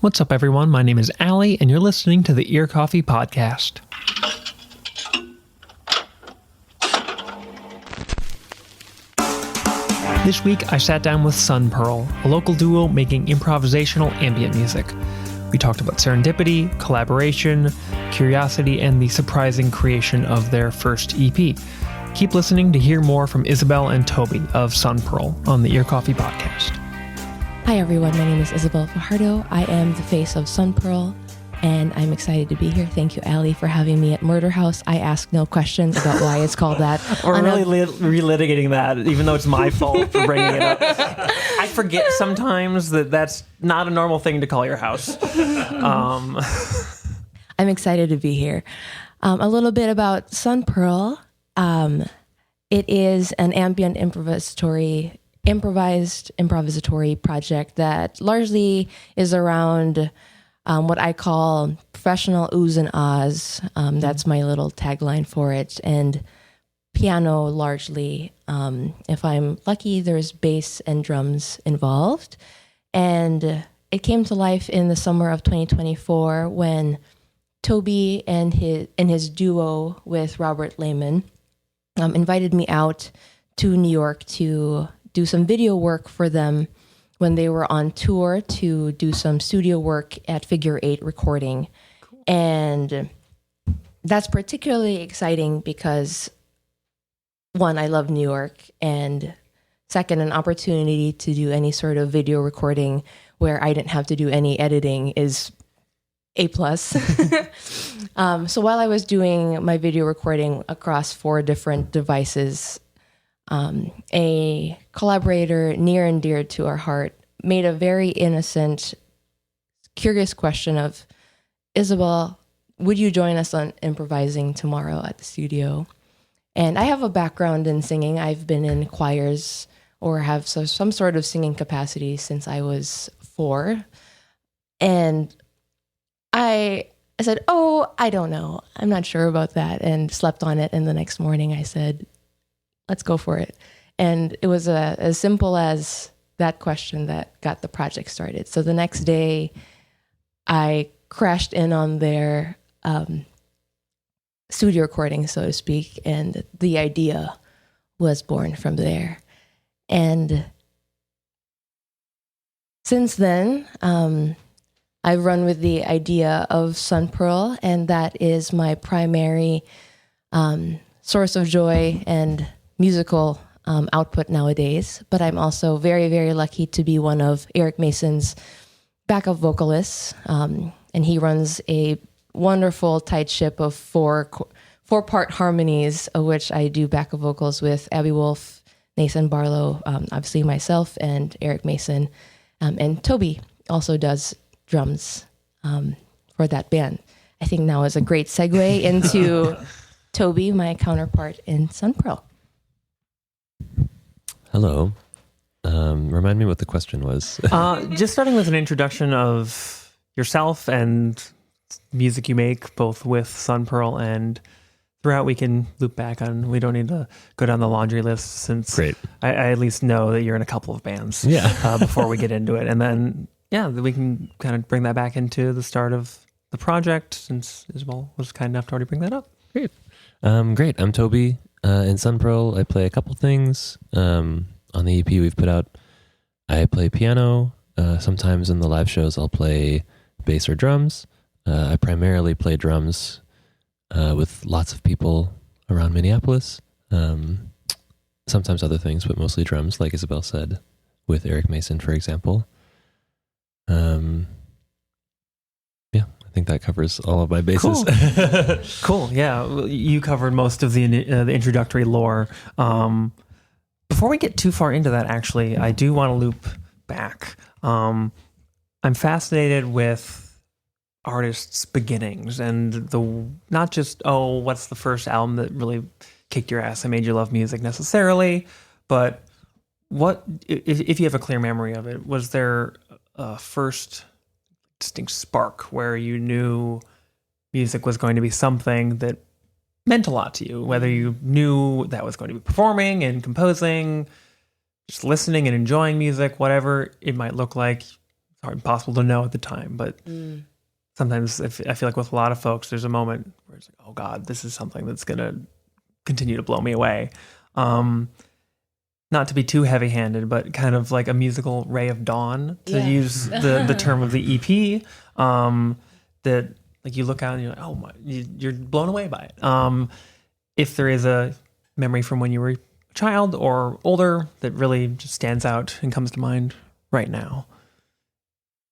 What's up, everyone? My name is Aly, and you're listening to the Ear Coffee Podcast. This week, I sat down with Sunpearl, a local duo making improvisational ambient music. We talked about serendipity, collaboration, curiosity, and the surprising creation of their first EP. Keep listening to hear more from Isabel and Toby of Sunpearl on the Ear Coffee Podcast. Hi everyone, my name is Isabel Fajardo. I am the face of Sunpearl, and I'm excited to be here. Thank you, Aly, for having me at Murder House. I ask no questions about why it's called that. We're really relitigating that, even though it's my fault for bringing it up. I forget sometimes that that's not a normal thing to call your house. I'm excited to be here. A little bit about Sunpearl. It is an ambient improvisatory project that largely is around what I call professional oohs and ahs. That's my little tagline for it. And piano largely. If I'm lucky, there's bass and drums involved. And it came to life in the summer of 2024 when Toby and his duo with Robert Lehman invited me out to New York to do some video work for them when they were on tour, to do some studio work at Figure 8 Recording. Cool. And that's particularly exciting because, one, I love New York, and second, an opportunity to do any sort of video recording where I didn't have to do any editing is A+. So while I was doing my video recording across 4 different devices, a collaborator near and dear to our heart made a very innocent, curious question of, Isabel, would you join us on improvising tomorrow at the studio? And I have a background in singing. I've been in choirs or have some sort of singing capacity since I was 4. And I said, I don't know. I'm not sure about that, and slept on it. And the next morning I said, let's go for it. And it was as simple as that question that got the project started. So the next day I crashed in on their studio recording, so to speak, and the idea was born from there. And since then, I've run with the idea of Sunpearl, and that is my primary source of joy and musical output nowadays. But I'm also very, very lucky to be one of Eric Mason's backup vocalists, and he runs a wonderful tight ship of 4-part harmonies, of which I do backup vocals with Abby Wolf, Nathan Barlow, obviously myself, and Eric Mason, and Toby also does drums for that band. I think now is a great segue into Toby, my counterpart in Sunpearl. Hello. Remind me what the question was. Just starting with an introduction of yourself and music you make, both with Sunpearl and throughout. We can loop back on. We don't need to go down the laundry list since Great. I at least know that you're in a couple of bands. Yeah. Before we get into it, and then we can kind of bring that back into the start of the project, since Isabel was kind enough to already bring that up. Great. Great. I'm Toby. In Sunpearl, I play a couple things. On the EP we've put out, I play piano. Sometimes in the live shows, I'll play bass or drums. I primarily play drums with lots of people around Minneapolis. Sometimes other things, but mostly drums, like Isabel said, with Eric Mason, for example. I think that covers all of my bases. Cool. Cool. Yeah, you covered most of the introductory lore. Before we get too far into that, actually, I do want to loop back. I'm fascinated with artists' beginnings and not just, what's the first album that really kicked your ass and made you love music necessarily, but what, if you have a clear memory of it, was there a first distinct spark where you knew music was going to be something that meant a lot to you, whether you knew that was going to be performing and composing, just listening and enjoying music, whatever it might look like? hard, impossible to know at the time, but sometimes I feel like with a lot of folks, there's a moment where it's like, oh God, this is something that's going to continue to blow me away. Not to be too heavy-handed, but kind of like a musical ray of dawn, to use the term of the EP, that like you look out and you're like, oh my, you're blown away by it. If there is a memory from when you were a child or older that really just stands out and comes to mind right now.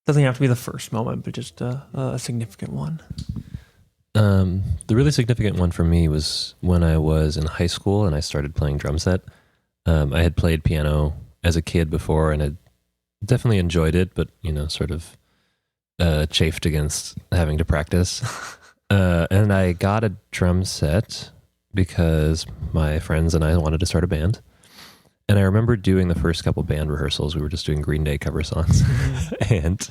Doesn't have to be the first moment, but just a significant one. The really significant one for me was when I was in high school and I started playing drum set. I had played piano as a kid before and had definitely enjoyed it, but, sort of chafed against having to practice. And I got a drum set because my friends and I wanted to start a band. And I remember doing the first couple band rehearsals. We were just doing Green Day cover songs and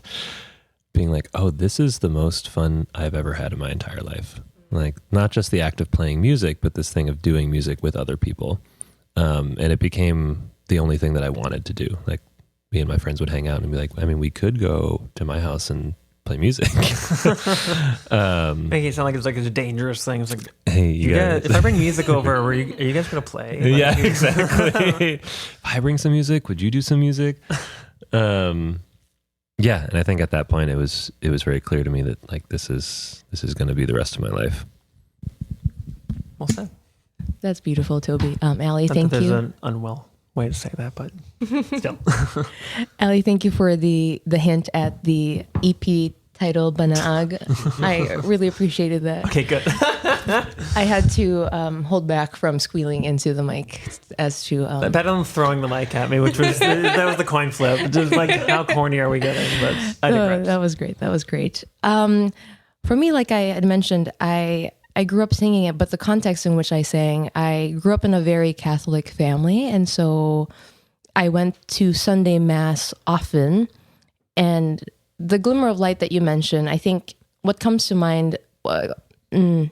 being like, oh, this is the most fun I've ever had in my entire life. Like, not just the act of playing music, but this thing of doing music with other people. And it became the only thing that I wanted to do. Like, me and my friends would hang out and be like, I mean, we could go to my house and play music. Making it sound like it's a dangerous thing. It's like, hey, if I bring music over, are you guys going to play? Like, yeah, exactly. If I bring some music, would you do some music? Yeah, and I think at that point it was very clear to me that like this is going to be the rest of my life. Well said. That's beautiful, Toby. Aly, Not thank that you. There's an unwell way to say that, but still. Aly, thank you for the hint at the EP title, Banaag. I really appreciated that. Okay, good. I had to hold back from squealing into the mic as to... Better than throwing the mic at me, which was, that was the coin flip. Just like, how corny are we getting? But I digress. That was great. That was great. For me, like I had mentioned, I grew up singing it, but the context in which I sang, I grew up in a very Catholic family. And so I went to Sunday Mass often. And the glimmer of light that you mentioned, I think what comes to mind often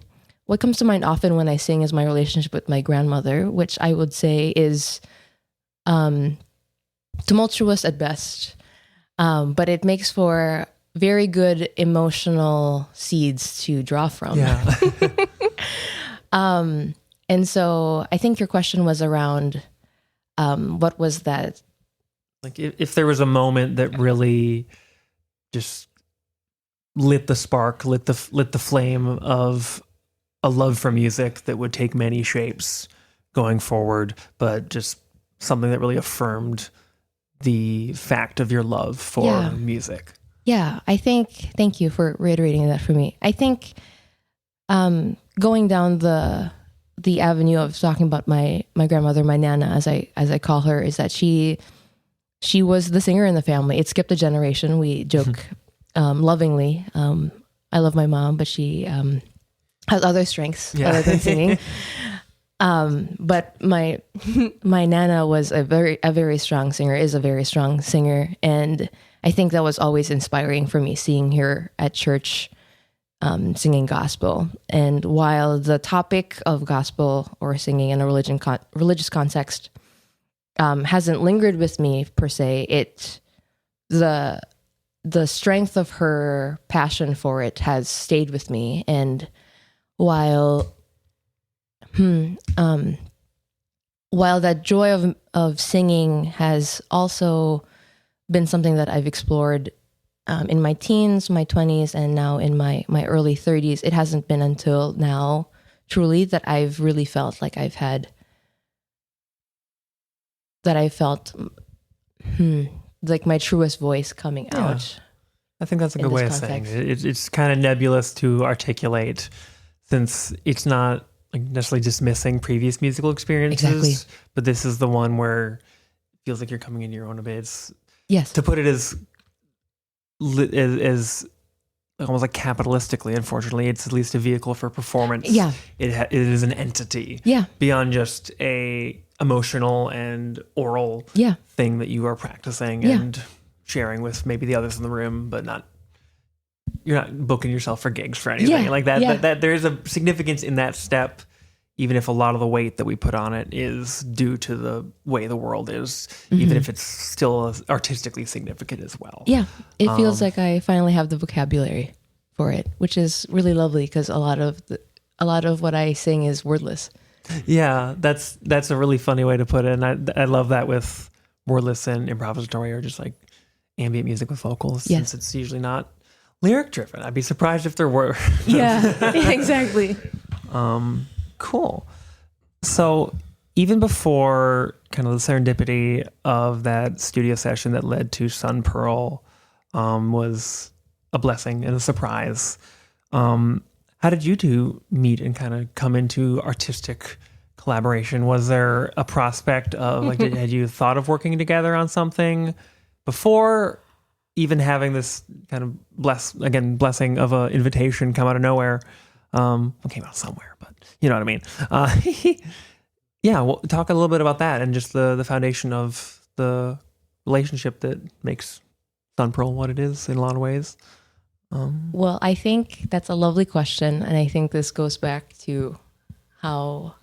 when I sing is my relationship with my grandmother, which I would say is tumultuous at best. But it makes for very good emotional seeds to draw from. Yeah. And so I think your question was around what was that? Like if there was a moment that really just lit the spark, lit the flame of a love for music that would take many shapes going forward, but just something that really affirmed the fact of your love for music. Yeah, I think, thank you for reiterating that for me. I think going down the avenue of talking about my grandmother, my Nana, as I call her, is that she was the singer in the family. It skipped a generation. We joke lovingly. I love my mom, but she has other strengths other than singing. But my Nana was a very strong singer, is a very strong singer, and I think that was always inspiring for me, seeing her at church singing gospel. And while the topic of gospel or singing in a religious context hasn't lingered with me per se, the strength of her passion for it has stayed with me. And while that joy of singing has also been something that I've explored in my teens, my 20s, and now in my early 30s, it hasn't been until now truly that I've really felt like I felt like my truest voice coming out. I think that's a good way of saying it. It's kind of nebulous to articulate, since it's not like necessarily dismissing previous musical experiences, but this is the one where it feels like you're coming into your own a bit. Yes. To put it as almost like capitalistically, unfortunately, it's at least a vehicle for performance. Yeah. It is an entity. Yeah. Beyond just a emotional and oral thing that you are practicing and sharing with maybe the others in the room, but you're not booking yourself for gigs for anything like that. That there is a significance in that step even if a lot of the weight that we put on it is due to the way the world is, even if it's still artistically significant as well. Yeah, it feels like I finally have the vocabulary for it, which is really lovely because a lot of what I sing is wordless. Yeah, that's a really funny way to put it, and I love that with wordless and improvisatory or just like ambient music with vocals, since it's usually not lyric driven. I'd be surprised if there were. Yeah, exactly. Cool. So even before kind of the serendipity of that studio session that led to Sunpearl was a blessing and a surprise. How did you two meet and kind of come into artistic collaboration? Was there a prospect of like, had you thought of working together on something before even having this kind of blessing of an invitation come out of nowhere? It came out somewhere, but you know what I mean? Yeah, well, talk a little bit about that and just the foundation of the relationship that makes Sunpearl what it is in a lot of ways. Well, I think that's a lovely question. And I think this goes back to how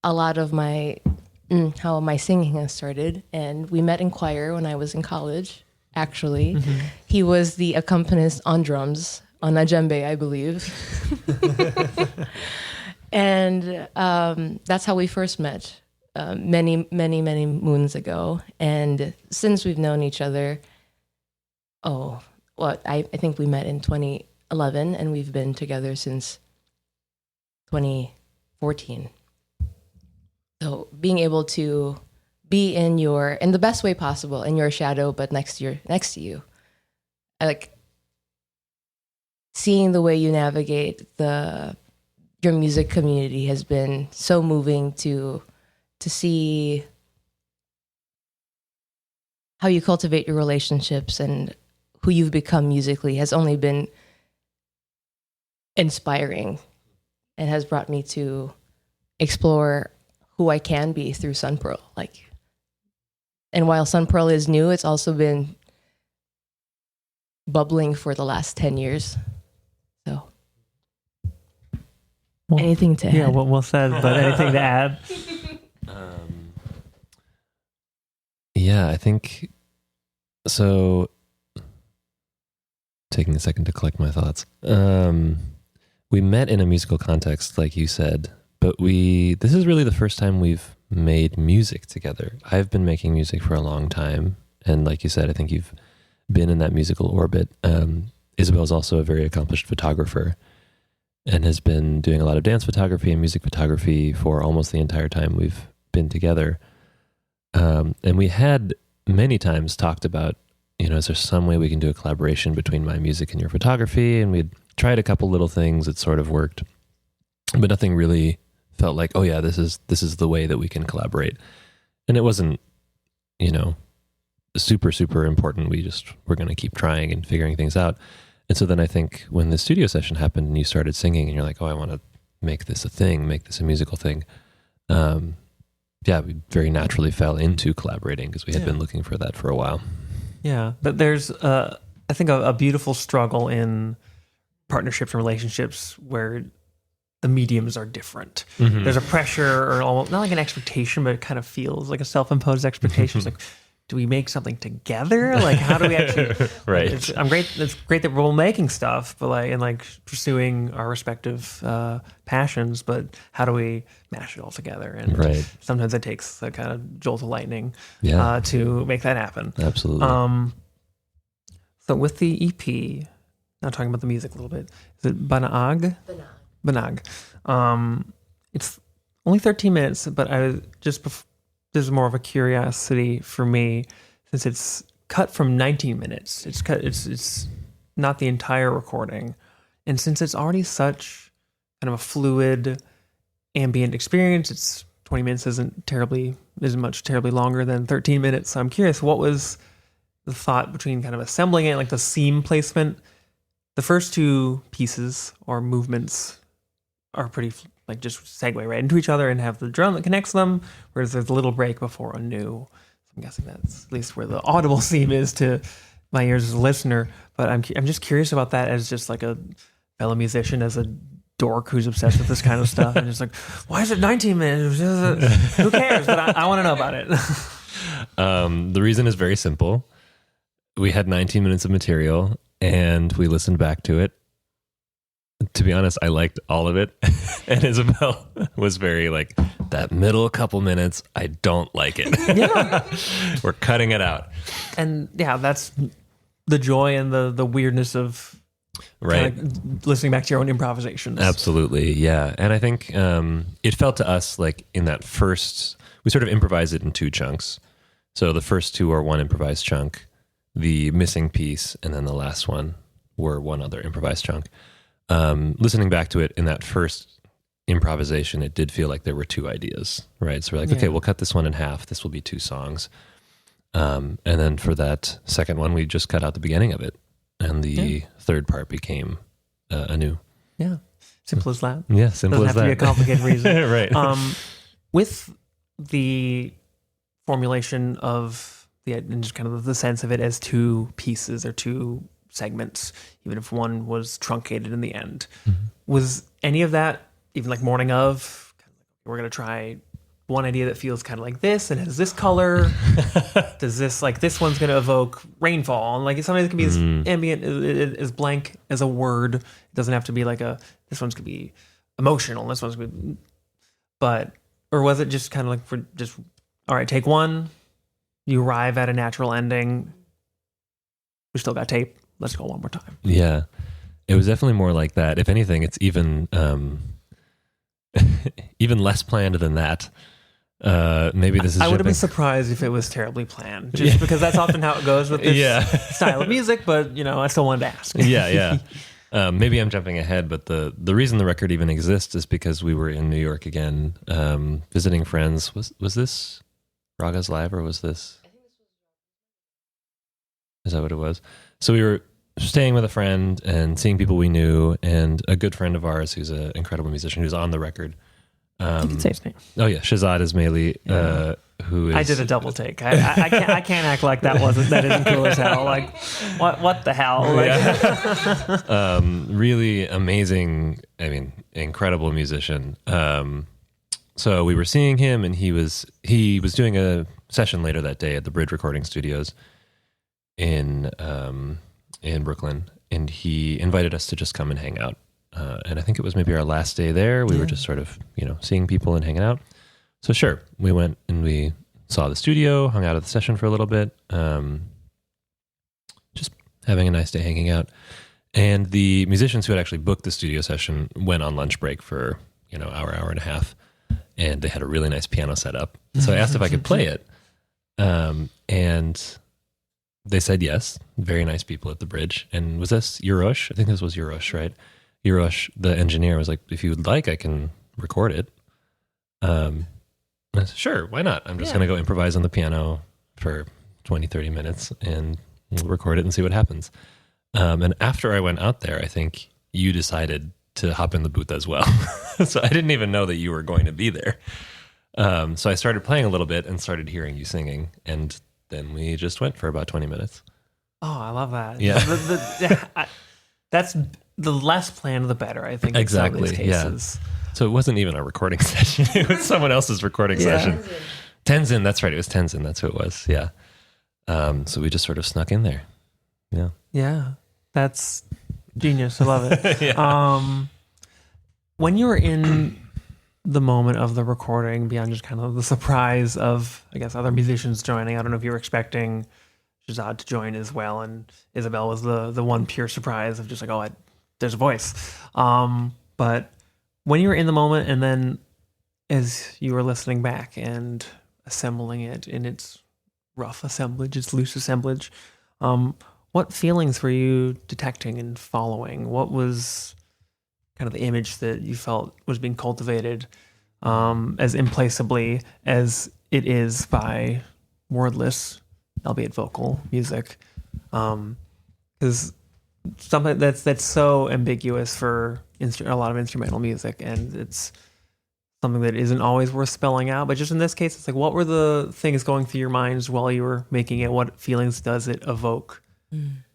a lot of how my singing has started. And we met in choir when I was in college, actually. He was the accompanist on drums, on a djembe, I believe. And that's how we first met many, many, many moons ago. And since we've known each other, I think we met in 2011 and we've been together since 2014. So being able to be in the best way possible, in your shadow, but next to you. I like seeing the way you navigate your music community has been so moving to see how you cultivate your relationships and who you've become musically has only been inspiring and has brought me to explore who I can be through Sunpearl. And while Sunpearl is new, it's also been bubbling for the last 10 years. So anything to add? Yeah, well said, but anything to add? Yeah, I think so. Taking a second to collect my thoughts. We met in a musical context, like you said, but this is really the first time we've made music together. I've been making music for a long time, and like you said, I think you've been in that musical orbit. Isabel's also a very accomplished photographer and has been doing a lot of dance photography and music photography for almost the entire time we've been together. And we had many times talked about, is there some way we can do a collaboration between my music and your photography? And we'd tried a couple little things that sort of worked, but nothing really felt like, oh yeah, this is the way that we can collaborate. And it wasn't, super, super important. We're going to keep trying and figuring things out. And so then I think when the studio session happened and you started singing and you're like, oh, I want to make this a thing, make this a musical thing. We very naturally fell into collaborating because we had been looking for that for a while. Yeah, but there's, I think, a beautiful struggle in partnerships and relationships where the mediums are different. Mm-hmm. There's a pressure, or almost not like an expectation, but it kind of feels like a self-imposed expectation. It's like, do we make something together? Like, how do we actually? Right. It's great that we're all making stuff, but pursuing our respective passions. But how do we mash it all together? And sometimes it takes a kind of jolt of lightning to make that happen. Absolutely. So with the EP, now talking about the music a little bit, is it Banag? Banag. It's only 13 minutes, but this is more of a curiosity for me since it's cut from 19 minutes. It's not the entire recording. And since it's already such kind of a fluid ambient experience, it's 20 minutes isn't much terribly longer than 13 minutes. So I'm curious, what was the thought between kind of assembling it, like the seam placement? The first two pieces or movements are pretty just segue right into each other and have the drum that connects them, whereas there's a little break before a new. So I'm guessing that's at least where the audible seam is to my ears as a listener. But I'm just curious about that as just like a fellow musician, as a dork who's obsessed with this kind of stuff and just like, why is it 19 minutes? Who cares? But I want to know about it. The reason is very simple. We had 19 minutes of material and we listened back to it. To be honest, I liked all of it. And Isabel was very like, that middle couple minutes, I don't like it. Yeah. We're cutting it out. And yeah, that's the joy and the weirdness of Right. listening back to your own improvisations. Absolutely. Yeah. And I think it felt to us like in that first, we sort of improvised it in two chunks. So the first two are one improvised chunk, the missing piece, and then the last one were one other improvised chunk. Listening back to it in that first improvisation, it did feel like there were two ideas, right? So we're like, okay, we'll cut this one in half. This will be two songs. And then for that second one, we just cut out the beginning of it. And the third part became anew. Yeah. Simple as that. Yeah, simple as that. Doesn't have to be a complicated reason. Right. With the formulation of and just kind of the sense of it as two pieces or two segments, even if one was truncated in the end, was any of that, even like morning of, we're going to try one idea that feels kind of like this and has this color. Does this, like, this one's going to evoke rainfall, and like something that can be as ambient, as blank as a word. It doesn't have to be like this one's going to be emotional, this one's going to be, but, or was it just kind of like, for just, all right, take one, you arrive at a natural ending, we still got tape, let's go one more time. Yeah, it was definitely more like that. If anything, it's even even less planned than that. Maybe this is. I would have been surprised if it was terribly planned, just because that's often how it goes with this style of music. But I still wanted to ask. Yeah. Maybe I'm jumping ahead, but the reason the record even exists is because we were in New York again, visiting friends. Was this Raga's Live, or was this? Is that what it was? So we were staying with a friend and seeing people we knew, and a good friend of ours who's an incredible musician who's on the record. You can say his name. Oh yeah, Shahzad Ismaili, who is. I did a double take. I can't act like that isn't cool as hell. Like, what the hell? Like, really amazing. I mean, incredible musician. So we were seeing him, and he was doing a session later that day at the Bridge Recording Studios in Brooklyn, and he invited us to just come and hang out. And I think it was maybe our last day there. We were just sort of, seeing people and hanging out. So sure, we went and we saw the studio, hung out at the session for a little bit, just having a nice day hanging out. And the musicians who had actually booked the studio session went on lunch break for, hour and a half. And they had a really nice piano set up. So I asked if I could play it. And they said yes. Very nice people at the Bridge. And was this Urosh? I think this was Urosh, right? Urosh, the engineer, was like, if you would like, I can record it. I said, sure, why not? I'm just going to go improvise on the piano for 20, 30 minutes and we'll record it and see what happens. And after I went out there, I think you decided to hop in the booth as well. So I didn't even know that you were going to be there. So I started playing a little bit and started hearing you singing. And then we just went for about 20 minutes. Oh, I love that. Yeah. That's the less planned, the better, I think. Exactly. In some of these cases. Yeah. So it wasn't even a recording session. It was someone else's recording session. Tenzin, that's right. It was Tenzin. That's who it was. Yeah. So we just sort of snuck in there. Yeah. Yeah. That's genius. I love it. Yeah. When you were in the moment of the recording, beyond just kind of the surprise of, I guess, other musicians joining, I don't know if you were expecting Shahzad to join as well, and Isabel was the one pure surprise of just like, there's a voice. But when you were in the moment, and then as you were listening back and assembling it in its rough assemblage, its loose assemblage, what feelings were you detecting and following? What was kind of the image that you felt was being cultivated as implacably as it is by wordless, albeit vocal music? Because something that's so ambiguous for a lot of instrumental music, and it's something that isn't always worth spelling out. But just in this case, it's like, what were the things going through your minds while you were making it? What feelings does it evoke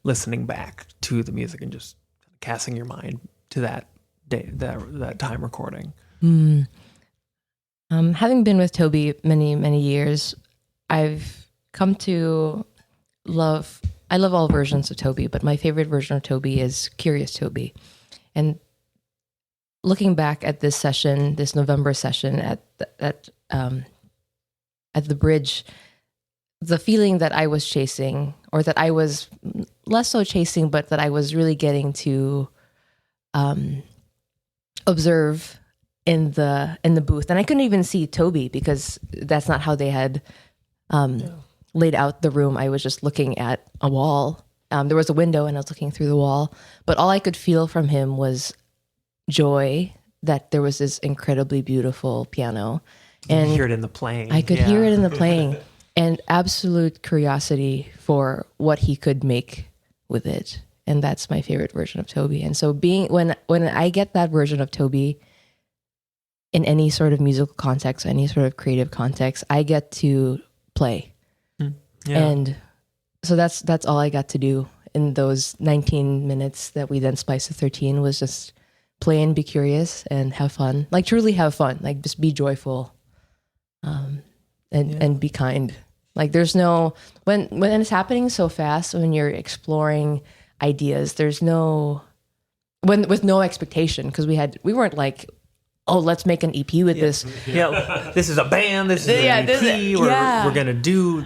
listening back to the music and just casting your mind to that day, that time recording? Having been with Toby many years, I've come to love. I love all versions of Toby, but my favorite version of Toby is Curious Toby. And looking back at this session, this November session at the bridge, the feeling that I was chasing, or that I was less so chasing, but that I was really getting to observe in the booth, and I couldn't even see Toby because that's not how they had laid out the room. I was just looking at a wall. There was a window, and I was looking through the wall, but all I could feel from him was joy that there was this incredibly beautiful piano, and You hear it in the playing. I could hear it in the playing, and absolute curiosity for what he could make with it. And that's my favorite version of Toby. And so when I get that version of Toby in any sort of musical context, any sort of creative context, I get to play. Yeah. And so that's all I got to do in those 19 minutes that we then spliced to 13, was just play and be curious and have fun. Like truly have fun. Like just be joyful. And be kind. Like there's no, when it's happening so fast, when you're exploring ideas, there's no, with no expectation, because we weren't like, oh, let's make an EP with this. Yeah, this is a band, this is an EP, we're going to do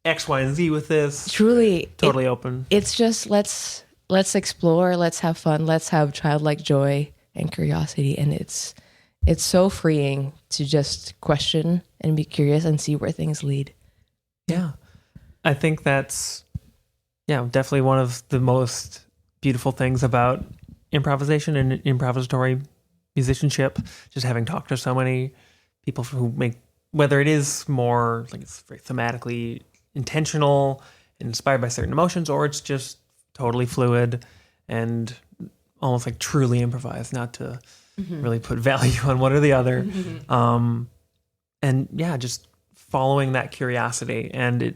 X, Y, and Z with this. Truly. Totally open. It's just, let's explore, let's have fun, let's have childlike joy and curiosity. And it's so freeing to just question and be curious and see where things lead. Yeah. I think that's, definitely one of the most beautiful things about improvisation and improvisatory musicianship. Just having talked to so many people who make, whether it is more like it's very thematically intentional and inspired by certain emotions, or it's just totally fluid and almost like truly improvised, not to really put value on one or the other. And just following that curiosity, and it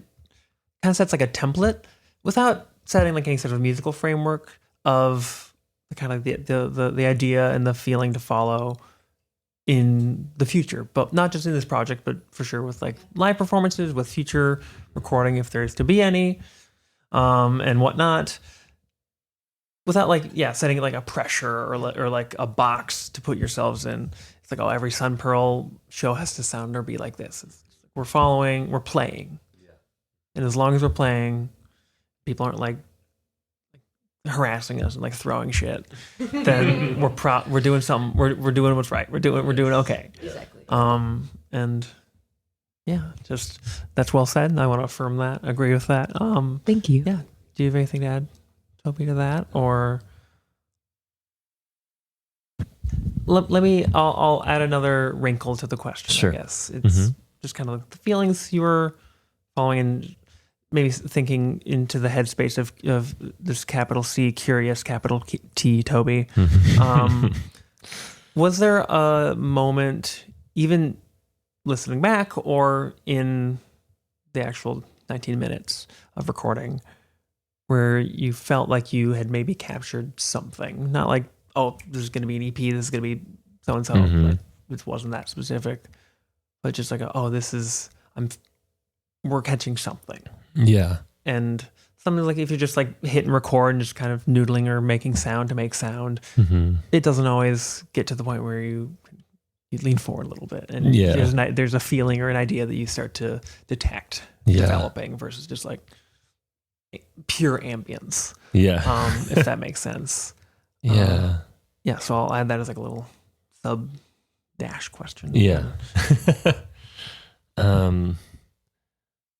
kind of sets like a template without setting like any sort of musical framework of the kind of the idea and the feeling to follow in the future, but not just in this project, but for sure with like live performances, with future recording, if there's to be any, and whatnot, without like, setting like a pressure or like a box to put yourselves in. It's like, oh, every sunpearl show has to sound or be like this. We're playing. Yeah. And as long as we're playing, people aren't like harassing us and like throwing shit, then we're doing something. We're doing what's right. We're doing okay. Exactly. And just that's well said. And I want to affirm that. Agree with that. Thank you. Yeah. Do you have anything to add, Toby, to that? Or I'll add another wrinkle to the question. Sure. I guess it's just kind of like the feelings you were following, and maybe thinking into the headspace of this capital C, curious, capital T, Toby. Was there a moment, even listening back or in the actual 19 minutes of recording, where you felt like you had maybe captured something? Not like, oh, this is going to be an EP, this is going to be so-and-so. Like, it wasn't that specific, but just like, we're catching something. Yeah. And something like if you're just like hitting record and just kind of noodling or making sound to make sound, it doesn't always get to the point where you lean forward a little bit. And there's a feeling or an idea that you start to detect developing versus just like pure ambience. Yeah. If that makes sense. Yeah. So I'll add that as like a little sub dash question. Yeah.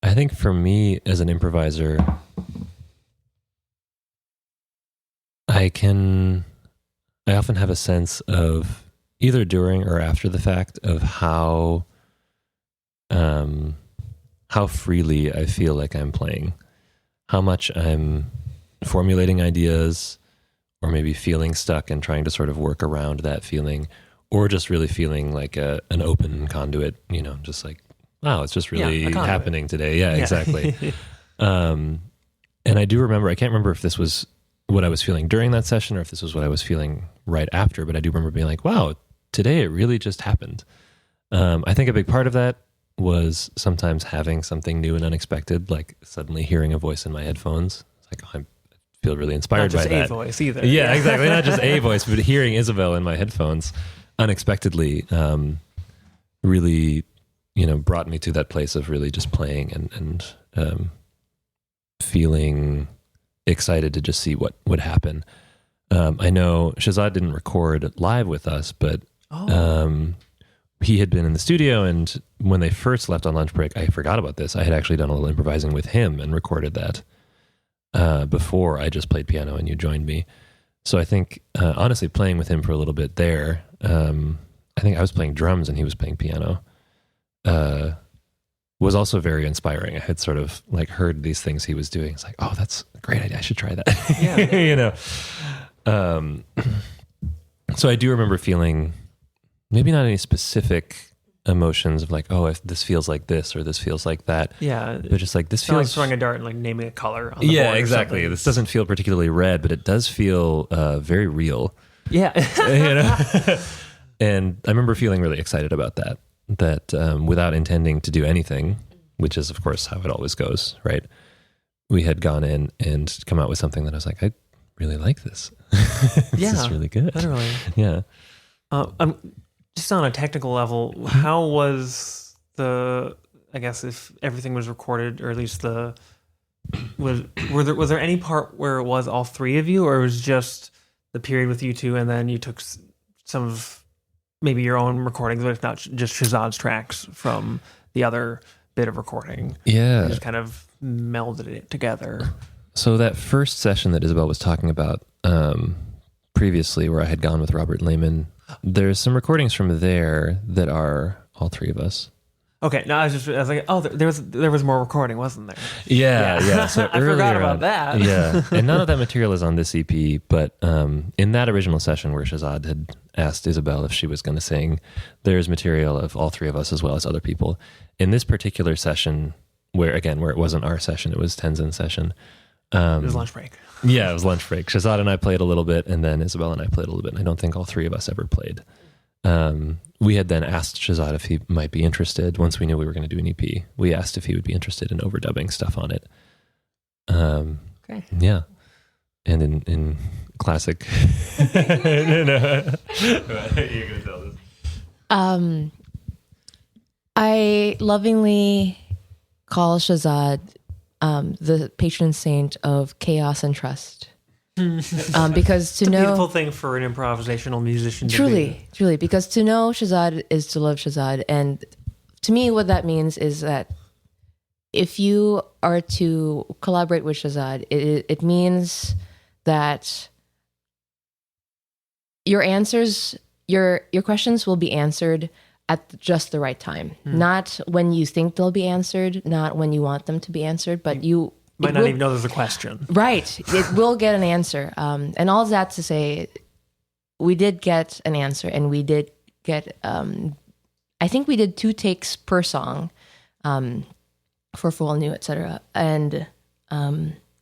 I think for me as an improviser, I often have a sense of either during or after the fact of how freely I feel like I'm playing, how much I'm formulating ideas, or maybe feeling stuck and trying to sort of work around that feeling, or just really feeling like an open conduit, just like, wow, it's just really happening today. Yeah, exactly. And I do remember, I can't remember if this was what I was feeling during that session or if this was what I was feeling right after, but I do remember being like, wow, today it really just happened. I think a big part of that was sometimes having something new and unexpected, like suddenly hearing a voice in my headphones. It's like, oh, I feel really inspired by that. Not just a voice either. Yeah, exactly. Not just a voice, but hearing Isabel in my headphones unexpectedly really, brought me to that place of really just playing and feeling excited to just see what would happen. I know Shahzad didn't record live with us, but he had been in the studio, and when they first left on lunch break, I forgot about this. I had actually done a little improvising with him and recorded that before I just played piano and you joined me. So I think, honestly, playing with him for a little bit there, I think I was playing drums and he was playing piano, was also very inspiring. I had sort of like heard these things he was doing. It's like, oh, that's a great idea. I should try that. Yeah. So I do remember feeling maybe not any specific emotions of like, oh, if this feels like this or this feels like that. Yeah. But just like this It's not feels like throwing a dart and like naming a color on the board. Yeah, or exactly. something. This doesn't feel particularly red, but it does feel very real. Yeah. And I remember feeling really excited about that without intending to do anything, which is of course how it always goes, right? We had gone in and come out with something that I was like, I really like this. This is really good. Literally. Yeah. Just on a technical level, how was I guess if everything was recorded, or at least was there any part where it was all three of you, or it was just the period with you two, and then you took some of maybe your own recordings, but if not just Shahzad's tracks from the other bit of recording? Yeah. And just kind of melded it together. So that first session that Isabel was talking about previously, where I had gone with Robert Lehman, there's some recordings from there that are all three of us. Okay, no, I was like, oh, there was more recording, wasn't there? Yeah. So I forgot about that. Yeah, and none of that material is on this EP, but in that original session where Shahzad had asked Isabel if she was going to sing, there's material of all three of us as well as other people. In this particular session, where it wasn't our session, it was Tenzin's session. It was lunch break. Yeah, it was lunch break. Shahzad and I played a little bit, and then Isabel and I played a little bit. And I don't think all three of us ever played. We had then asked Shahzad if he might be interested. Once we knew we were going to do an EP, we asked if he would be interested in overdubbing stuff on it. Okay. Yeah. And in classic... You're going to tell this. I lovingly call Shahzad the patron saint of chaos and trust. Because to It's a know beautiful thing for an improvisational musician to be. truly, because to know Shahzad is to love Shahzad. And to me, what that means is that if you are to collaborate with Shahzad, it means that your answers, your questions will be answered at just the right time. Not when you think they'll be answered, not when you want them to be answered, but you Might not even know there's a question. Right. It will get an answer. And all that to say, we did get an answer, and we did get, I think we did 2 takes per song for Full New, etc. And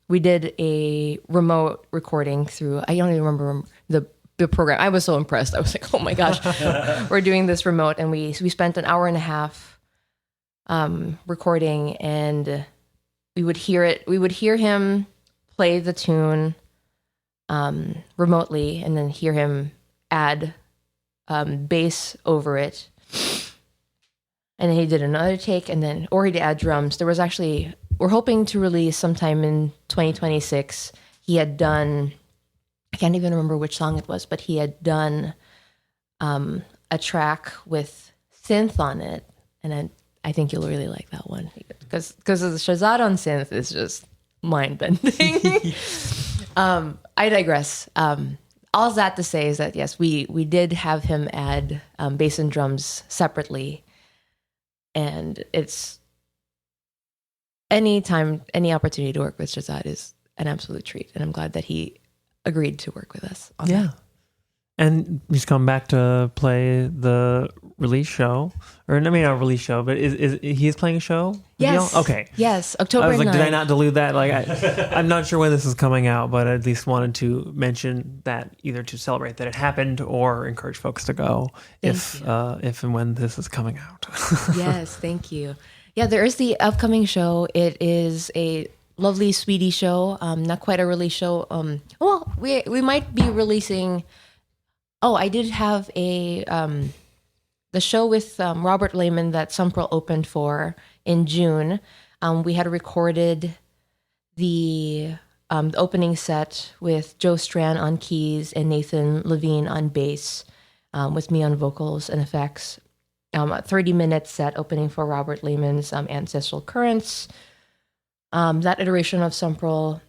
we did a remote recording through, I don't even remember the program. I was so impressed. I was like, oh my gosh, we're doing this remote. And we spent an hour and a half recording, and we would hear him play the tune remotely, and then hear him add bass over it. And then he did another take, or he'd add drums. There was actually, we're hoping to release sometime in 2026. He had done, I can't even remember which song it was, but he had done a track with synth on it. And then I think you'll really like that one, because the Shahzad on synth is just mind-bending. I digress. All that to say is that, yes, we did have him add bass and drums separately. And it's any opportunity to work with Shahzad is an absolute treat. And I'm glad that he agreed to work with us on that. And he's come back to play the release show, or I mean not release show, but is he is playing a show? Yes. Okay. Yes. October I was like, 9th. did I not delude that? Like, I'm not sure when this is coming out, but I at least wanted to mention that either to celebrate that it happened or encourage folks to go if and when this is coming out. Yes. Thank you. Yeah, there is the upcoming show. It is a lovely, sweetie show. Not quite a release show. Well, we might be releasing. Oh, I did have the show with Robert Lehman that sunpearl opened for in June. We had recorded the opening set with Joe Strand on keys and Nathan Levine on bass, with me on vocals and effects. A 30-minute set opening for Robert Lehman's Ancestral Currents. That iteration of sunpearl,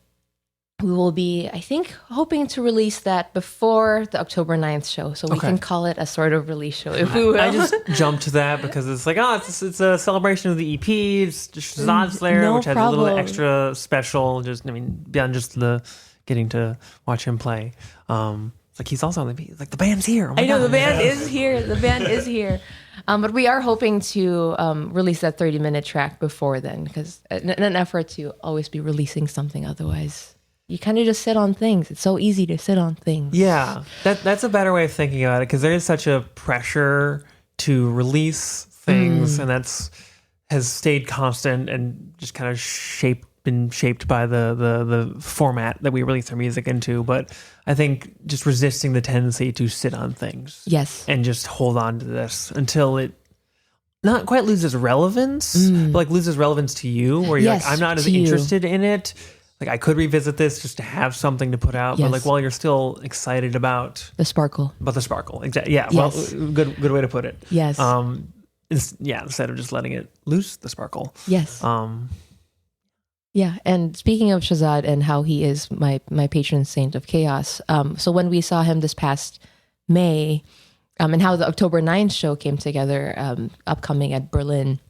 we will be, I think, hoping to release that before the October 9th show. So we can call it a sort of release show, if we will. I just jumped to that because it's like, it's a celebration of the EP. It's just Shazad's there, No which has a little extra special. Just, I mean, beyond just the getting to watch him play. It's like he's also on the beat. Like the band's here. Oh my I know God. the band is here. The band is here. But we are hoping to release that 30-minute track before then, because in an effort to always be releasing something. Otherwise, you kind of just sit on things. It's so easy to sit on things. Yeah, that's a better way of thinking about it, because there is such a pressure to release things, and has stayed constant and just kind of been shaped by the format that we release our music into. But I think just resisting the tendency to sit on things, Yes, and just hold on to this until it not quite loses relevance, but like loses relevance to you, where you're like, I'm not as interested in it. Like, I could revisit this just to have something to put out, but like, while you're still excited about the sparkle. Exactly. Yeah. Yes. Well, good way to put it. Yes. Instead of just letting it loose, the sparkle. Yes. Yeah. And speaking of Shazad and how he is my patron saint of chaos. So when we saw him this past May, and how the October 9th show came together, upcoming at Berlin,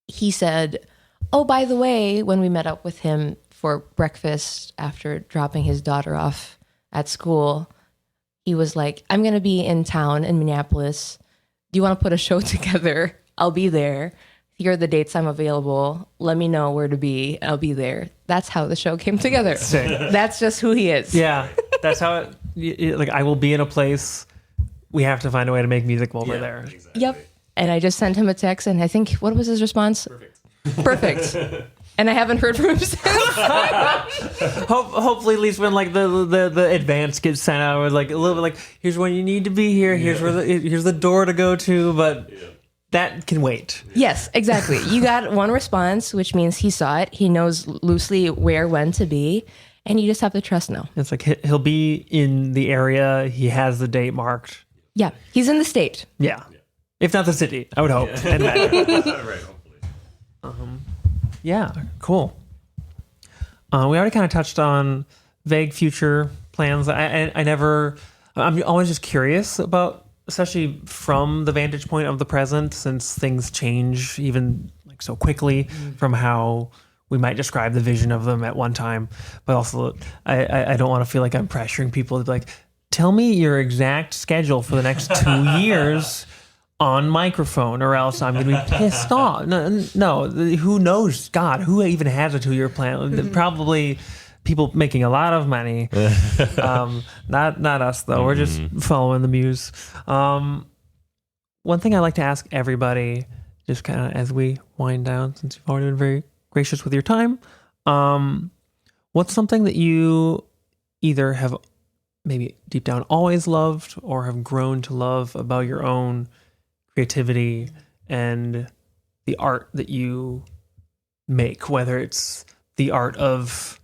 he said, oh, by the way, when we met up with him for breakfast after dropping his daughter off at school, he was like, I'm going to be in town in Minneapolis. Do you want to put a show together? I'll be there. Here are the dates I'm available. Let me know where to be. I'll be there. That's how the show came together. That's just who he is. Yeah. That's how like, I will be in a place. We have to find a way to make music while we're there. Exactly. Yep. And I just sent him a text, and I think, what was his response? Perfect. And I haven't heard from him since. Hopefully, at least when like the advance gets sent out, with like a little bit like, here's when you need to be here. Here's here's the door to go to, but that can wait. Yes, exactly. You got one response, which means he saw it. He knows loosely where, when to be, and you just have to trust now. It's like he'll be in the area. He has the date marked. Yeah, he's in the state. Yeah. If not the city, I would hope. And Right, hopefully. yeah, cool. We already kind of touched on vague future plans. I'm always just curious about, especially from the vantage point of the present, since things change even like so quickly from how we might describe the vision of them at one time. But also, I don't want to feel like I'm pressuring people to be like, tell me your exact schedule for the next 2 years on microphone, or else I'm going to be pissed off. No, who knows? God, who even has a 2-year plan? Probably people making a lot of money. Not us, though. We're just following the muse. One thing I like to ask everybody, just kind of as we wind down, since you've already been very gracious with your time, what's something that you either have maybe deep down always loved or have grown to love about your own creativity and the art that you make, whether it's the art of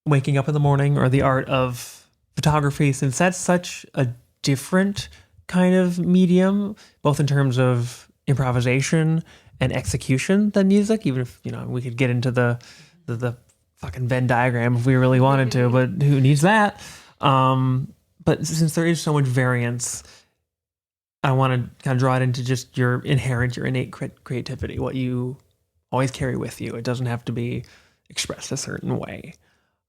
waking up in the morning or the art of photography, since that's such a different kind of medium, both in terms of improvisation and execution than music, even if, we could get into the fucking Venn diagram if we really wanted to, but who needs that? But since there is so much variance, I want to kind of draw it into just your innate creativity, what you always carry with you. It doesn't have to be expressed a certain way.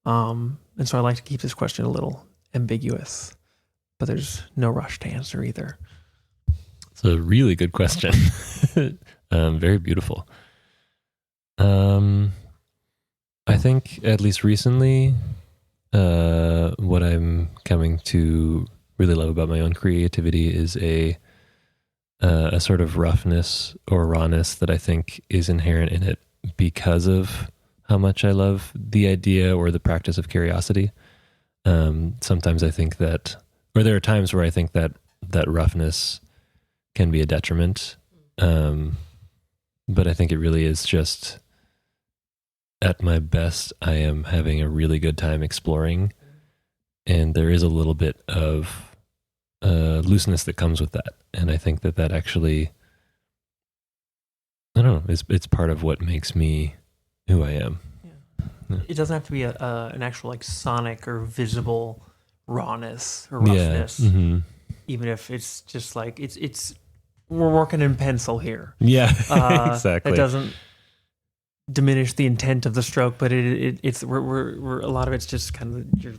And so I like to keep this question a little ambiguous, but there's no rush to answer either. It's a really good question. Very beautiful. I think at least recently, what I'm coming to really love about my own creativity is a sort of roughness or rawness that I think is inherent in it because of how much I love the idea or the practice of curiosity. Sometimes I think that, or there are times where I think that roughness can be a detriment. But I think it really is just at my best, I am having a really good time exploring. And there is a little bit of looseness that comes with that. And I think that actually, I don't know, it's part of what makes me who I am. Yeah. It doesn't have to be an actual like sonic or visible rawness or roughness. Yeah. Mm-hmm. Even if it's just like, it's we're working in pencil here. Yeah, exactly. It doesn't diminish the intent of the stroke, but it's we're a lot of it's just kind of you're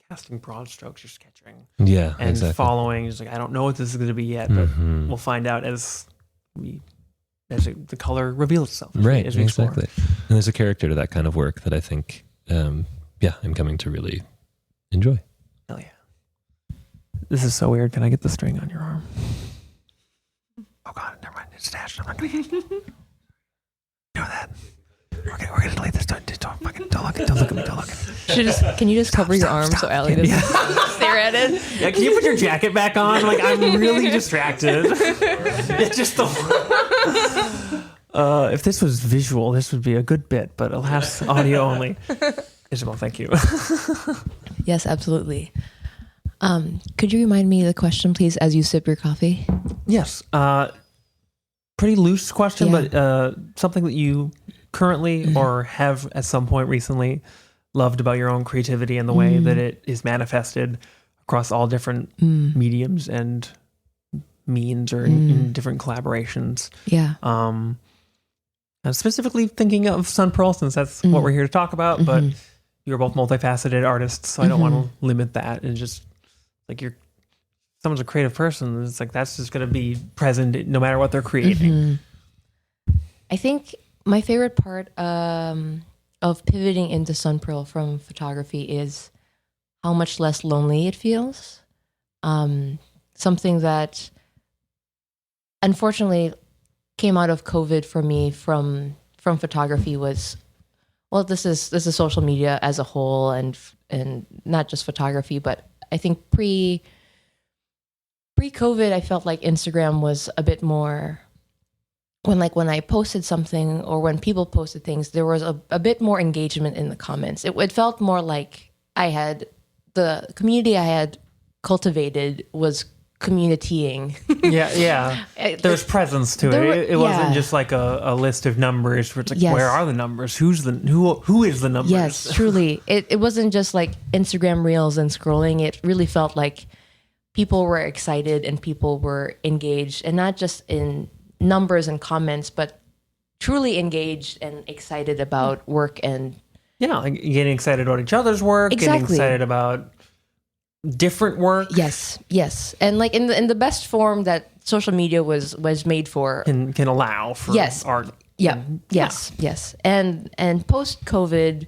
casting broad strokes, you're sketching, and exactly. following. Just like I don't know what this is going to be yet, but we'll find out as the color reveals itself. Right, as we explore. exactly. And there's a character to that kind of work that I think, I'm coming to really enjoy. Hell yeah! This is so weird. Can I get the string on your arm? Oh God, never mind. It's stashed. I'm not gonna get it. Know that. We're gonna delete this. Don't look at me. Don't look at me. Can you just cover your arm so Aly doesn't stare at it? Yeah, can you put your jacket back on? Like I'm really distracted. It's just the. If this was visual, this would be a good bit, but alas, audio only. Isabel, thank you. Yes, absolutely. Could you remind me of the question, please, as you sip your coffee? Yes. Pretty loose question, Yeah. but something that you currently or have at some point recently loved about your own creativity and the way that it is manifested across all different mediums and means or in different collaborations. Yeah. I'm specifically thinking of sunpearl since that's what we're here to talk about, but you're both multifaceted artists, so I don't want to limit that and just like someone's a creative person. It's like that's just going to be present no matter what they're creating. I think my favorite part of pivoting into sunpearl from photography is how much less lonely it feels. Something that unfortunately came out of COVID for me from photography was, well, this is social media as a whole and not just photography, but I think pre-COVID, I felt like Instagram was a bit more when I posted something or when people posted things, there was a bit more engagement in the comments. It felt more like the community I had cultivated was communitying. Yeah. There's presence to it. It wasn't just like a list of numbers where it's like, where are the numbers? Who is the numbers? Yes, truly. It wasn't just like Instagram reels and scrolling. It really felt like people were excited and people were engaged, and not just in numbers and comments, but truly engaged and excited about work and like getting excited about each other's work, getting excited about different work. Yes, and like in the best form that social media was made for, can allow for art. Yes, and post COVID,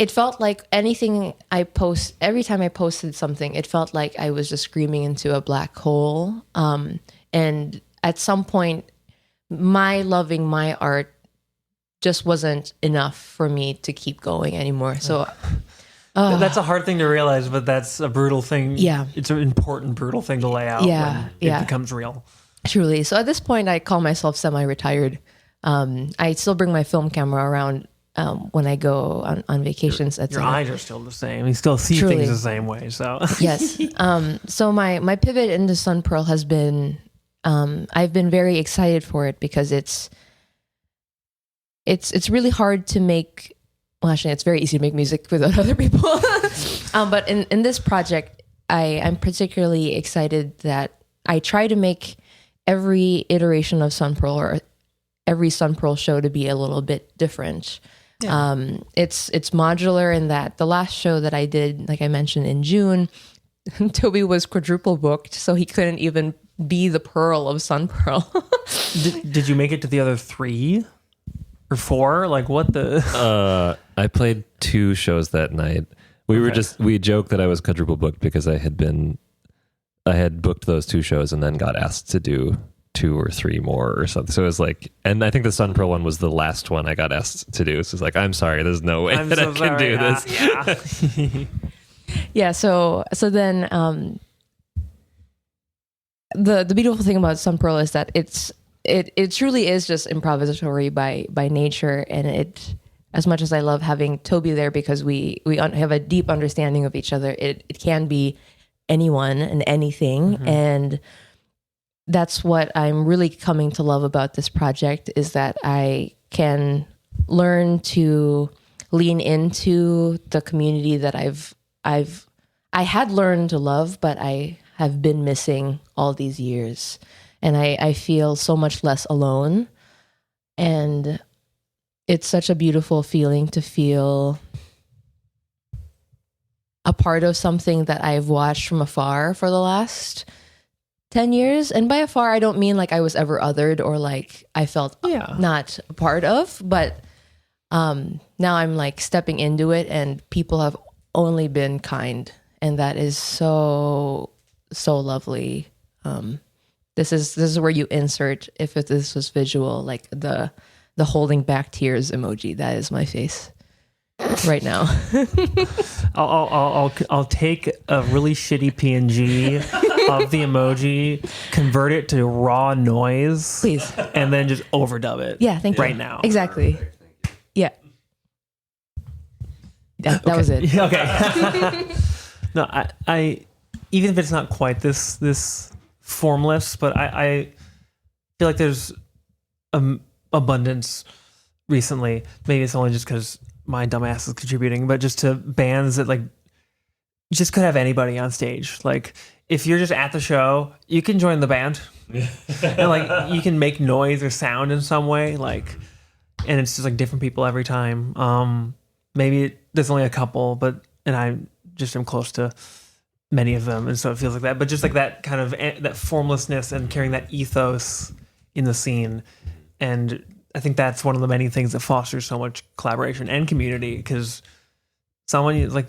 it felt like every time I posted something, it felt like I was just screaming into a black hole. And at some point, my loving my art just wasn't enough for me to keep going anymore. So that's a hard thing to realize, but that's a brutal thing. Yeah. It's an important, brutal thing to lay out when it becomes real. Truly. So at this point, I call myself semi-retired. I still bring my film camera around when I go on vacations. Your eyes are still the same. You still see things the same way. So yes. So my pivot into sunpearl has been, I've been very excited for it because it's really hard to make. Well, actually, it's very easy to make music without other people. But in this project, I'm particularly excited that I try to make every iteration of sunpearl or every sunpearl show to be a little bit different. Yeah. It's modular in that the last show that I did, like I mentioned in June, Toby was quadruple booked, so he couldn't even be the pearl of Sunpearl. Did you make it to the other 3 or 4? Like what the? I played 2 shows that night. We joked that I was quadruple booked because I had booked those 2 shows and then got asked to do 2 or 3 more or something. So it was like, and I think the Sunpearl one was the last one I got asked to do. So it's like, I'm sorry, there's no way that I can do this. Yeah. Yeah. So then, the beautiful thing about Sunpearl is that it truly is just improvisatory by nature, and it, as much as I love having Toby there because we have a deep understanding of each other, it can be anyone and anything. Mm-hmm. And that's what I'm really coming to love about this project, is that I can learn to lean into the community that I had learned to love, but I have been missing all these years. And I feel so much less alone. And it's such a beautiful feeling to feel a part of something that I've watched from afar for the last 10 years. And by afar, I don't mean like I was ever othered or like I felt not a part of, but now I'm like stepping into it, and people have only been kind. And that is so lovely. This is where you insert, if this was visual, like the holding back tears emoji. That is my face right now. I'll take a really shitty PNG of the emoji, convert it to raw noise, Please. and then just overdub it. Yeah, thank you. Right now. Exactly. Yeah. That was it. Okay. No, I even if it's not quite this formless, but I feel like there's abundance recently. Maybe it's only just because my dumbass is contributing, but just to bands that like just could have anybody on stage. Like if you're just at the show, you can join the band, and like you can make noise or sound in some way. Like, and it's just like different people every time. Maybe there's only a couple, and I just am close to many of them, and so it feels like that. But just like that kind of that formlessness and carrying that ethos in the scene, and I think that's one of the many things that fosters so much collaboration and community, because someone like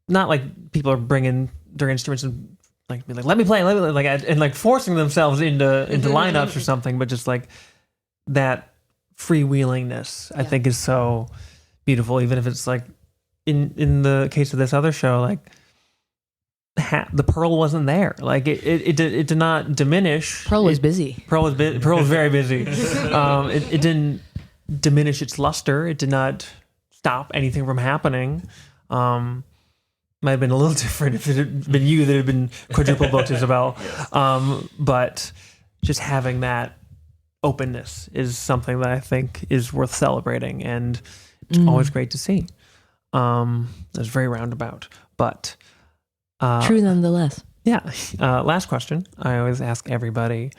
not like people are bringing their instruments and like be like let me play like and like forcing themselves into lineups or something, but just like that freewheelingness I think is so beautiful. Even if it's like in the case of this other show, like the Pearl wasn't there. Like it did not diminish. Pearl was busy. Pearl was very busy. It didn't diminish its luster. It did not stop anything from happening. Might have been a little different if it had been you that had been quadruple booked, Isabel. But just having that openness is something that I think is worth celebrating, and it's always great to see. It's very roundabout, but true nonetheless. Yeah. Last question. I always ask everybody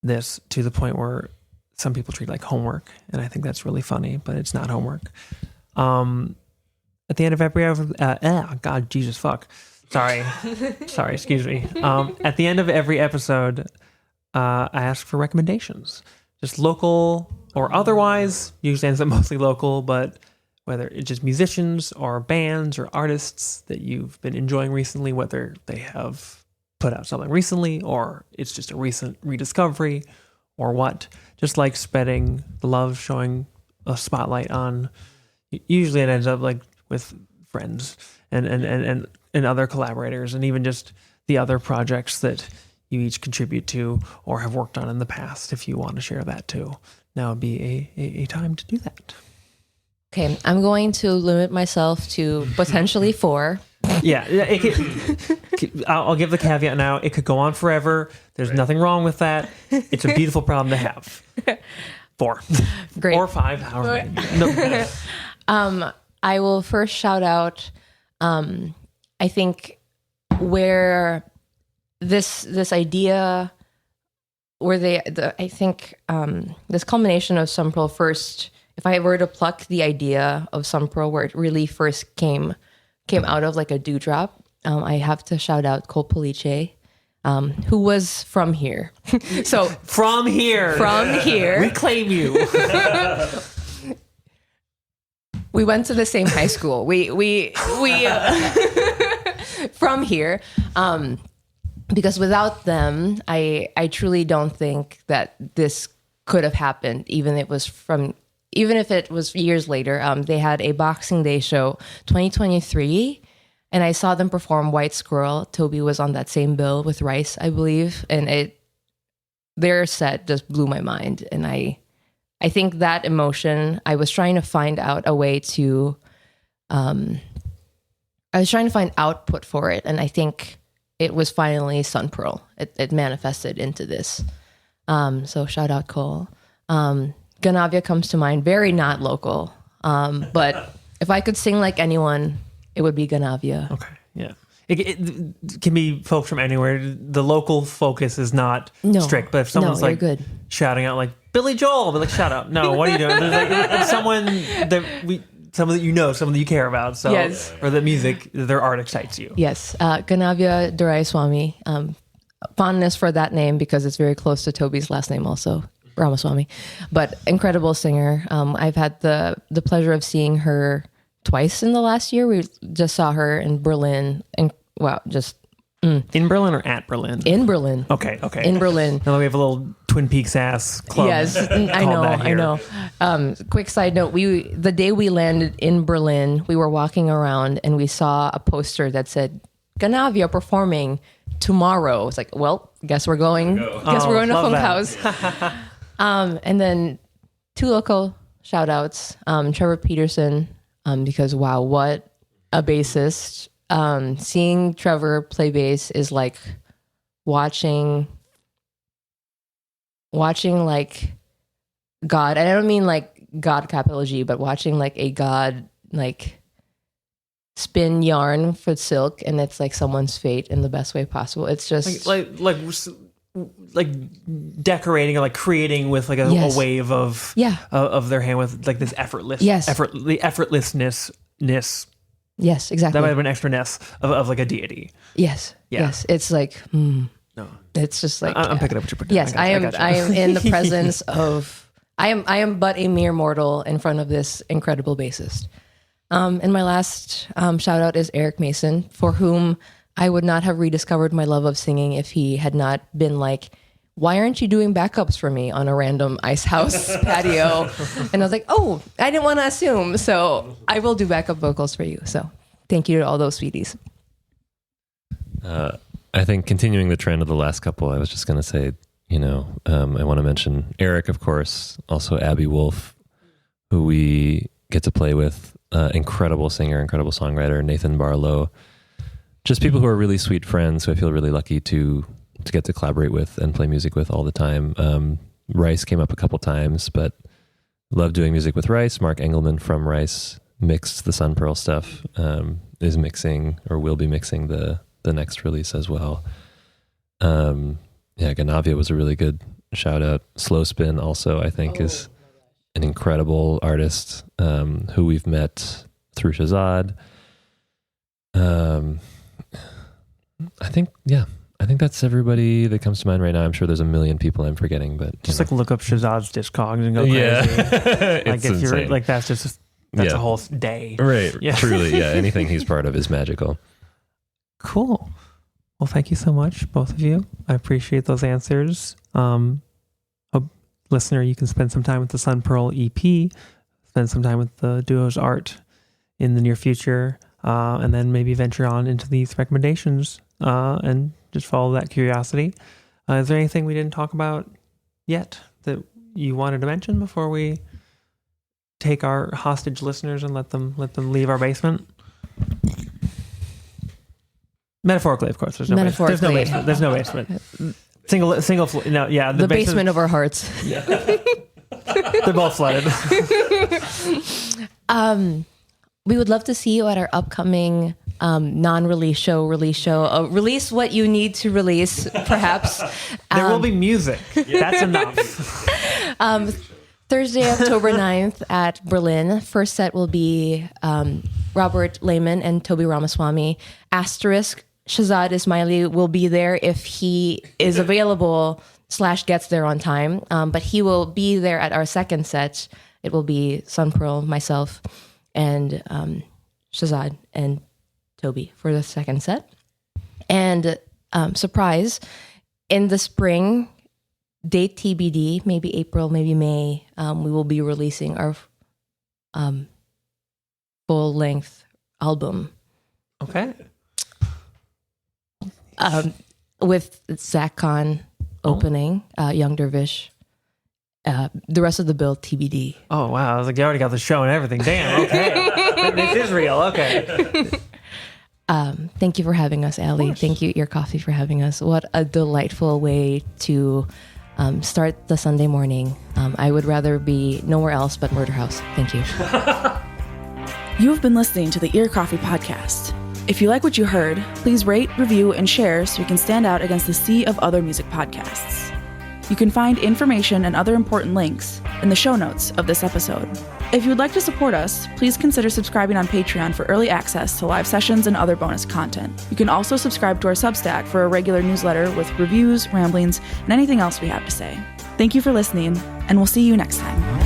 this, to the point where some people treat it like homework, and I think that's really funny, but it's not homework. At the end of every God, Jesus, fuck. Sorry, excuse me. At the end of every episode, I ask for recommendations, just local or otherwise. Usually ends up mostly local, but whether it's just musicians or bands or artists that you've been enjoying recently, whether they have put out something recently or it's just a recent rediscovery or what, just like spreading the love, showing a spotlight on, usually it ends up like with friends and other collaborators, and even just the other projects that you each contribute to or have worked on in the past. If you want to share that too, now would be a time to do that. Okay, I'm going to limit myself to potentially 4. Yeah, I'll give the caveat now. It could go on forever. There's nothing wrong with that. It's a beautiful problem to have. 4. Great. Or 5, however many. No. I will first shout out, I think where this idea, where I think this culmination of Sunpearl first, if I were to pluck the idea of Sunpearl where it really first came out of like a dewdrop, I have to shout out Cole Police, who was from here. So From here. We claim you. we went to the same high school. We from here. Because without them, I truly don't think that this could have happened, even if it was years later. They had a Boxing Day show, 2023, and I saw them perform White Squirrel. Toby was on that same bill with Rice, I believe, and their set just blew my mind. And I think that emotion, I was trying to find out a way to, I was trying to find output for it, and I think it was finally sunpearl. It manifested into this. So shout out Cole. Ganavia comes to mind, very not local. But if I could sing like anyone, it would be Ganavia. Okay, yeah. It can be folks from anywhere. The local focus is not strict, but if someone's like good. shouting out like Billy Joel, I'll be like, shut up. No, what are you doing? There's like someone that you know, someone that you care about. So, yes. Or the music, their art excites you. Yes. Ganavia Duraiswamy. Fondness for that name because it's very close to Toby's last name also, Ramaswamy. But incredible singer. I've had the pleasure of seeing her twice in the last year. We just saw her in Berlin. And wow, just... In Berlin or at Berlin? In Berlin. Okay. In Berlin. Now we have a little Twin Peaks ass club. Yes, I know. Quick side note: the day we landed in Berlin, we were walking around and we saw a poster that said Ganavia performing tomorrow. It's like, well, guess we're going. Guess we're going to Funk House. And then 2 local shout outs: Trevor Peterson, because wow, what a bassist. Seeing Trevor play bass is like watching like God. And I don't mean like God capital G, but watching like a God like spin yarn for silk, and it's like someone's fate in the best way possible. It's just like decorating or like creating with like a wave of their hand with like this effortlessness. Yes, exactly. That might have been extra ness of like a deity. Yes. Yeah. Yes. It's like, No. It's just like I'm picking up what you're putting. Yes, I am in the presence of I am but a mere mortal in front of this incredible bassist. And my last shout out is Eric Mason, for whom I would not have rediscovered my love of singing if he had not been like, why aren't you doing backups for me on a random ice house patio? And I was like, oh, I didn't want to assume. So I will do backup vocals for you. So thank you to all those sweeties. I think continuing the trend of the last couple, I was just going to say, I want to mention Eric, of course, also Abby Wolf, who we get to play with, incredible singer, incredible songwriter, Nathan Barlow, just people who are really sweet friends who I feel really lucky to get to collaborate with and play music with all the time. Rice came up a couple times, but love doing music with Rice. Mark Engelman from Rice mixed the sunpearl stuff, is mixing or will be mixing the next release as well. Ganavia was a really good shout out. Slow Spin also, I think, is an incredible artist who we've met through Shazad. I think that's everybody that comes to mind right now. I'm sure there's a million people I'm forgetting, but just like look up Shazad's Discogs and go crazy. Yeah. Like if you're like that's a whole day. Right. Yeah. Truly. Yeah. Anything he's part of is magical. Cool. Well, thank you so much, both of you. I appreciate those answers. Hope, listener, you can spend some time with the Sunpearl EP, spend some time with the duo's art in the near future, and then maybe venture on into these recommendations and just follow that curiosity. Is there anything we didn't talk about yet that you wanted to mention before we take our hostage listeners and let them leave our basement? Metaphorically, of course. There's no basement. There's no basement. Single floor. No, yeah. The basement of our hearts. Yeah. They're both flooded. We would love to see you at our upcoming non-release show. Release what you need to release, perhaps. There will be music. That's enough. Thursday, October 9th at Berlin. First set will be Robert Lehman and Toby Ramaswamy. Asterisk, Shazad Ismaili will be there if he is available / gets there on time. But he will be there at our second set. It will be Sunpearl, myself, and Shazad and Toby for the second set. And surprise, in the spring, date TBD, maybe April, maybe May, we will be releasing our full-length album. Okay. With Zach Khan opening, Young Dervish. The rest of the bill TBD. Oh, wow. I was like, you already got the show and everything. Damn, okay. This is real. Okay. Thank you for having us, Aly. Thank you, Ear Coffee, for having us. What a delightful way to start the Sunday morning. I would rather be nowhere else but Murder House. Thank you. You have been listening to the Ear Coffee Podcast. If you like what you heard, please rate, review, and share so we can stand out against the sea of other music podcasts. You can find information and other important links in the show notes of this episode. If you would like to support us, please consider subscribing on Patreon for early access to live sessions and other bonus content. You can also subscribe to our Substack for a regular newsletter with reviews, ramblings, and anything else we have to say. Thank you for listening, and we'll see you next time.